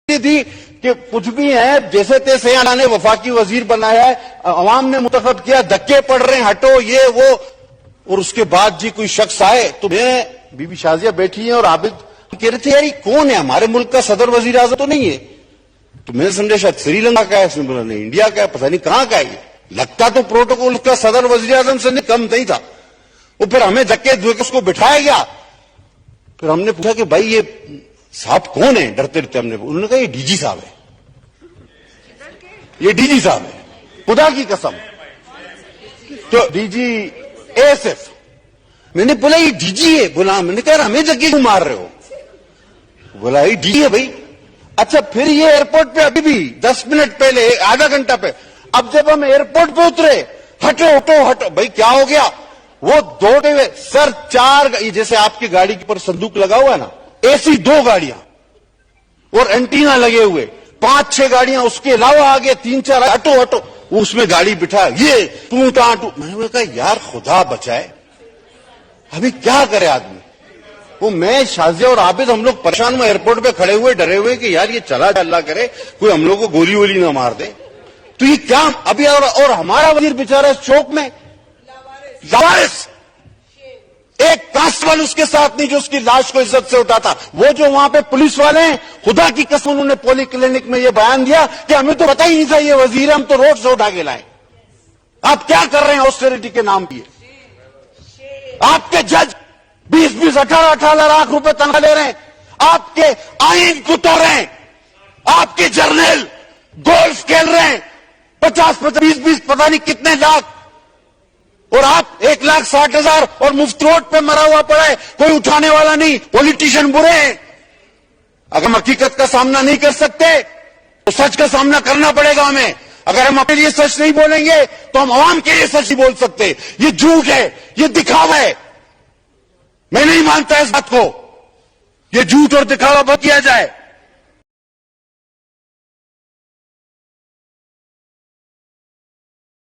تھی کہ کچھ بھی ہے جیسے تیسے یہاں نے وفاقی وزیر بنایا ہے, عوام نے منتخب کیا, دھکے پڑ رہے ہیں, ہٹو یہ وہ, اور اس کے بعد جی کوئی شخص آئے تو میں بی بی شازیہ بیٹھی ہیں اور عابد کہہ رہے تھے یار یہ کون ہے, ہمارے ملک کا صدر وزیر اعظم تو نہیں ہے. تو میں نے سمجھا شاید سری لنکا کا ہے, اس نے بولا نہیں انڈیا کا ہے, پتہ نہیں کہاں کا ہے. یہ لگتا تو پروٹوکول کا صدر وزیر اعظم سے کم نہیں تھا. وہ پھر ہمیں دھکے دے کے اس کو بٹھایا گیا. پھر ہم نے پوچھا کہ بھائی یہ صاحب کون ہے, ڈرتے ڈرتے ہم نے, انہوں نے کہا یہ ڈی جی صاحب ہے, یہ ڈی جی صاحب ہے, خدا کی قسم. تو ڈی جی ایس ایف. میں نے بولا یہ ڈی جی ہے, بولا میں نے کہا ہمیں دھکے کیوں مار رہے ہو, بولا یہ ڈی جی ہے بھائی. اچھا پھر یہ ایئرپورٹ پہ ابھی بھی 10 منٹ پہلے آدھا گھنٹہ پہ, اب جب ہم ایئرپورٹ پہ اترے, ہٹو ہٹو ہٹو, بھائی کیا ہو گیا, وہ دوڑے ہوئے سر 4 جیسے آپ کی گاڑی کے اوپر صندوق لگا ہوا ہے نا, ایسی 2 گاڑیاں اور اینٹینا لگے ہوئے, 5-6 گاڑیاں اس کے علاوہ آگے 3-4, ہٹو ہٹو, اس میں گاڑی بٹھا, یہ ٹو ٹاٹو. میں نے کہا یار خدا بچائے, ابھی کیا کرے آدمی. وہ میں شازیہ اور عابد ہم لوگ پریشان ہوئے, ایئرپورٹ پہ کھڑے ہوئے ڈرے ہوئے کہ یار یہ چلا جائے, اللہ کرے کوئی ہم لوگ کو گولی وولی نہ مار دے. تو یہ کیا ابھی, اور ہمارا وزیر بیچارہ اس چوک میں لاوارث, ایک کانسٹیبل اس کے ساتھ نہیں جو اس کی لاش کو عزت سے اٹھاتا. وہ جو وہاں پہ پولیس والے ہیں, خدا کی قسم انہوں نے پولی کلینک میں یہ بیان دیا کہ ہمیں تو پتا ہی نہیں تھا یہ وزیر, ہم تو روڈ سے اٹھا کے لائے. آپ کیا کر رہے ہیں آسٹریریٹی کے نام پہ. آپ کے جج 20-20, 18-18 لاکھ روپے تنخواہ لے رہے ہیں, آپ کے آئین کو توڑ رہے ہیں, آپ کے جرنیل گولف کھیل رہے ہیں 50-20 پتہ نہیں کتنے لاکھ, اور آپ 1,60,000 اور مفت روڈ پہ مرا ہوا پڑا ہے, کوئی اٹھانے والا نہیں. پولیٹیشین برے ہیں. اگر ہم حقیقت کا سامنا نہیں کر سکتے تو سچ کا سامنا کرنا پڑے گا ہمیں. اگر ہم اپنے لیے سچ نہیں بولیں گے تو ہم عوام کے لیے سچ نہیں بول سکتے. یہ جھوٹ ہے, یہ دکھاوا ہے. میں نہیں مانتا اس بات کو, یہ جھوٹ اور دکھاوا بند کیا جائے.